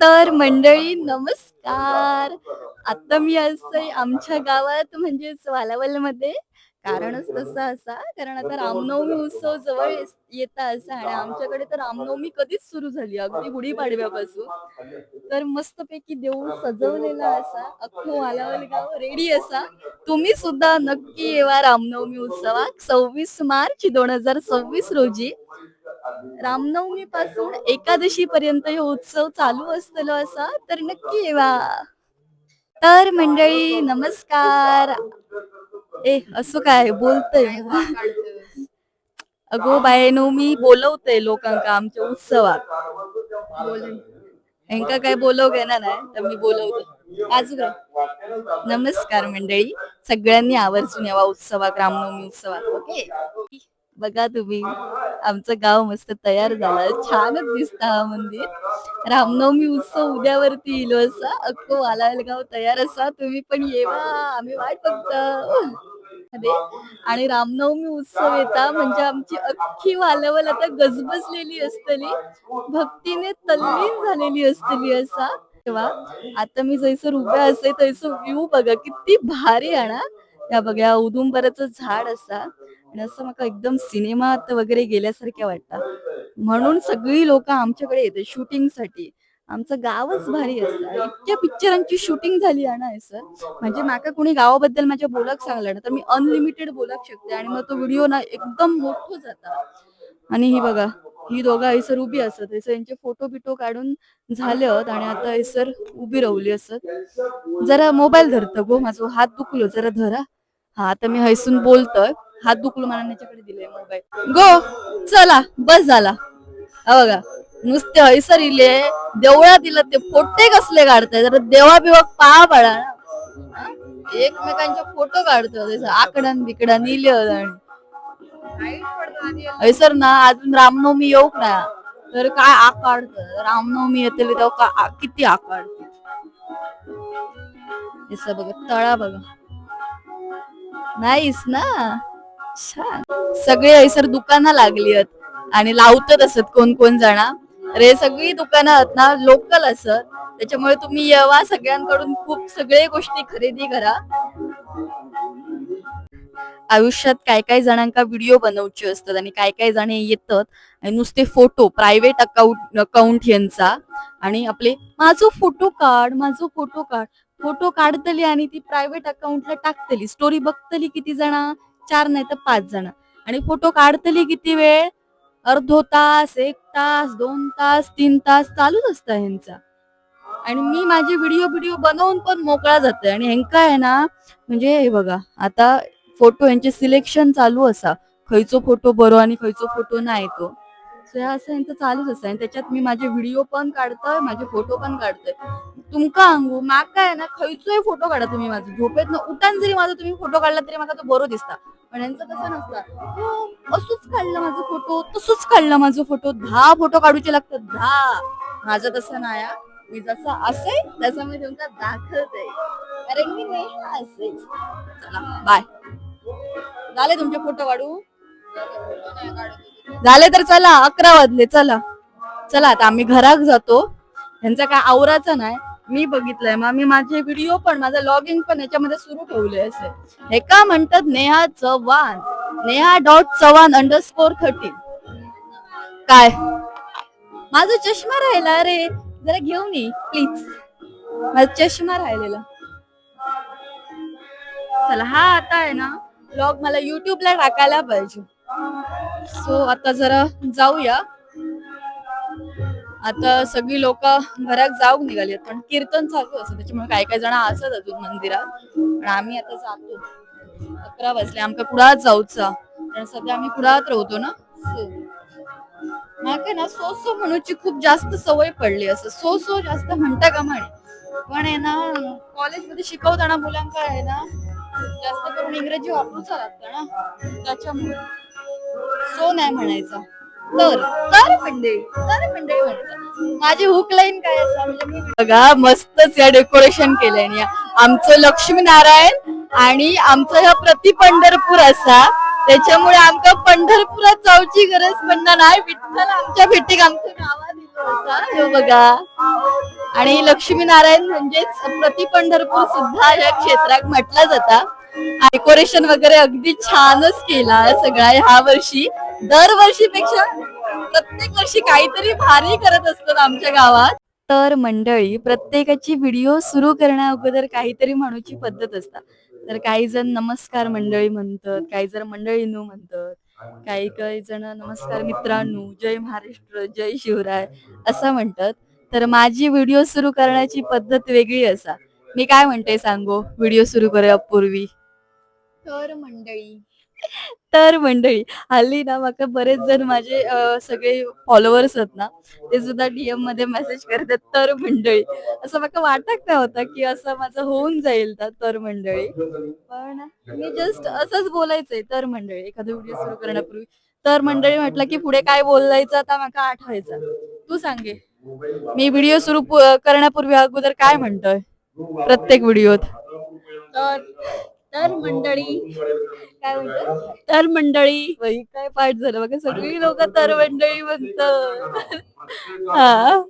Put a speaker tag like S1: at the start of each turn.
S1: तर मंडळी नमस्कार. आता मी असते आमच्या गावात म्हणजेच वालावलमध्ये. कारणच तसं असा कारण आता रामनवमी उत्सव जवळ येता असा आणि आमच्याकडे तर रामनवमी कधीच सुरू झाली अगदी गुढीपाडव्यापासून. तर मस्तपैकी देऊळ सजवलेला असा अख्खं वालावल गाव रेडी असा. तुम्ही सुद्धा नक्की येवा रामनवमी उत्सवात 26 मार्च 2026 रोजी. रामनवमी पासून एकादशी पर्यंत हे उत्सव चालू असतलो असा तर नक्की येवा. तर मंडळी नमस्कार. असं काय बोलतय अगो बायनो मी बोलवते लोकांका आमच्या उत्सवात. यांका काय बोलव घेणार नाही तर मी बोलवते आजू काय. नमस्कार मंडळी, सगळ्यांनी आवर्जून यावा उत्सवात, रामनवमी उत्सवात. ओके, बघा तुम्ही आमचं गाव मस्त तयार झालं, छानच दिसतं हा मंदिर. रामनवमी उत्सव उद्यावरती येईल असा अख्खो वालावल गाव तयार असा. तुम्ही पण येवा, आम्ही वाट बघतो. आणि रामनवमी उत्सव येता म्हणजे आमची अख्खी वालावल आता गजबजलेली असतली, भक्तीने तल्लीन झालेली असतली असा. तेव्हा आता मी जैसर उभ्या असे तैसं व्ह्यू बघा किती भारी आहे ना. या बघा उदुंबराचं झाड असा आणि असं मका एकदम सिनेमात वगैरे गेल्यासारख्या वाटतं. म्हणून सगळी लोक आमच्याकडे येते शूटिंग साठी. आमचं गावच भारी असतं, इतक्या पिक्चरांची शूटिंग झाली आहे ना असं. म्हणजे माका कोणी गावाबद्दल माझ्या बोलक सांगलं ना तर मी अनलिमिटेड बोलक शकते आणि मग तो व्हिडिओ ना एकदम मोठं जाता. आणि ही बघा ही दोघं हैसर उभी असत, यांचे फोटो बिटो काढून झाले होत आणि आता हैसर उभी राहली असत. जरा मोबाईल धरत गो, माझा हात दुखलो जरा धरा. हा आता मी हैसून बोलतोय, हात दुखलो मला त्याच्याकडे दिले मोबाईल. गो चला बस झाला. बघा नुसते हैसर इले देवळात दिलं ते फोटे कसले काढताय, जरा देवा बिवा पा पडा ना. एकमेकांचे फोटो काढतो आकडान बिकडान इले आणि हैसर ना अजून रामनवमी येऊ ना तर काय आकाड रामनवमी येते तेव्हा किती आकाड. बघा तळा बघा नाहीस ना. छान सगळे हैसर दुकानं लागली आहेत आणि लावतात असत कोण कोण जण. रे सगळी दुकानं आहेत ना लोकल असत, त्याच्यामुळे तुम्ही येवा, सगळ्यांकडून खूप सगळे गोष्टी खरेदी करा. आयुष्यात काय काय जणांका व्हिडिओ बनवचे असतात आणि काय काय जण येतात आणि नुसते फोटो प्रायव्हेट अकाउंट यांचा आणि आपले माझं फोटो काढ माझं फोटो काढ. फोटो काढतली आणि ती प्रायव्हेट अकाउंटला टाकतली, स्टोरी बघतली किती जण, 4 नाही तर 5 जण. आणि फोटो काढतली किती वेळ, अर्धो तास, 1 तास, 2 तास, 3 तास चालूच असतं ह्यांचा. आणि मी माझे व्हिडिओ बनवून पण मोकळा जाते आणि ह्यांका आहे ना म्हणजे हे बघा आता फोटो यांचे सिलेक्शन चालू असा, खयचो फोटो बरो आणि खयचो फोटो नाही तो. असं यांचं चालूच असतं आणि त्याच्यात मी माझे व्हिडिओ पण काढतोय, माझे फोटो पण काढतोय. तुमका सांगू माका आहे ना खयचोय फोटो काढा तुम्ही, माझं झोपेत न उठान जरी माझा तुम्ही फोटो काढला तरी मला तो बरो दिसता. पण यांचं तसं नसतं, असंच काढलं माझं फोटो तसंच काढलं माझं फोटो, 10 फोटो काढूचे लागतात 10. माझं तसं नाही, मी जसं असेल तसं मी तुमचा दाखवते, कारण मी नाही असेल. चला बाय. झाले तुमचे फोटो काढू झाले तर चला 11 वाजले. चला चला आता आम्ही घरात जातो, यांचा काय आवराचा नाही. मी बघितलंय मग मी माझे व्हिडिओ पण माझं लॉगिंग पण याच्यामध्ये सुरू ठेवले असे. हे का म्हणतात नेहा चव्हाण, नेहा.चव्हाण_13. काय माझा चष्मा राहिला रे, जरा घेऊन ये प्लीज, माझा चष्मा राहिलेला. चला हा आता आहे ना ब्लॉग मला युट्यूबला टाकायला पाहिजे. सो आता जरा जाऊया. आता सगळी लोक घरात जाऊ निघाली, पण कीर्तन चालू असतं त्याच्यामुळे काही काही जण असत अजून मंदिरात. पण आम्ही आता जातो, 11 वाजले, आमका कुडाळात जाऊचा कारण सध्या आम्ही कुडाळात राहतो ना. माका ना सो सो म्हणूची खूप जास्त सवय पडली, असं सो सो जास्त म्हणता का म्हणे. पण आहे ना कॉलेजमध्ये शिकवताना मुलांका आहे ना जास्त करून इंग्रजी वापरूचा लागतं ना, त्याच्यामुळे सो नाही म्हणायचा. तर तर मंडळी म्हणायचं. माझी हुक लाईन काय असा म्हणजे मी बघा मस्तच या डेकोरेशन केलंय या आमचं लक्ष्मीनारायण आणि आमचं ह्या प्रति पंढरपूर असा, त्याच्यामुळे आमका पंढरपुरात जाऊची गरज पडणार नाही. विठ्ठल आमच्या भेटीक आमच्या गावात हे बघा. आणि लक्ष्मीनारायण म्हणजेच प्रति पंढरपूर सुद्धा या क्षेत्रात म्हटलं जातं. डेकोरेशन वगैरे अगदी छानच केला सगळा ह्या वर्षी. दरवर्षीपेक्षा प्रत्येक वर्षी काहीतरी भारी करत असतात आमच्या गावात. तर मंडळी, प्रत्येकाची व्हिडिओ सुरू करण्या अगोदर काहीतरी म्हणूची पद्धत असतात. तर काही जण नमस्कार मंडळी म्हणतात, काही जण मंडळीनू म्हणतात, काही काही जण नमस्कार मित्रांनो, जय महाराष्ट्र, जय शिवराय असं म्हणतात. तर माझी व्हिडिओ सुरू करण्याची पद्धत वेगळी असा. मी काय म्हणते सांगू व्हिडिओ सुरू करण्यापूर्वी? तर मंडळी, तर मंडळी, हल्ली ना माका बरेच जण माझे सगळे फॉलोअर्स आहेत ना, ते सुद्धा डीएम मध्ये मेसेज करतात तर मंडळी. असं माका वाटत नव्हतं की असं माझं होऊन जाईल तर मंडळी. पण मी जस्ट असंच बोलायचंय तर मंडळी एखादा व्हिडिओ सुरू करण्यापूर्वी. तर मंडळी म्हटलं की पुढे काय बोलायचं आता माका आठवायचं. तू सांगे, मी व्हिडिओ सुरू करण्यापूर्वी अगोदर काय म्हणतोय प्रत्येक व्हिडिओत? तर तर मंडळी काय म्हणतो? तर मंडळी बाई काय पाठ झालं बघा, सगळी लोक तर मंडळी म्हणतात. हा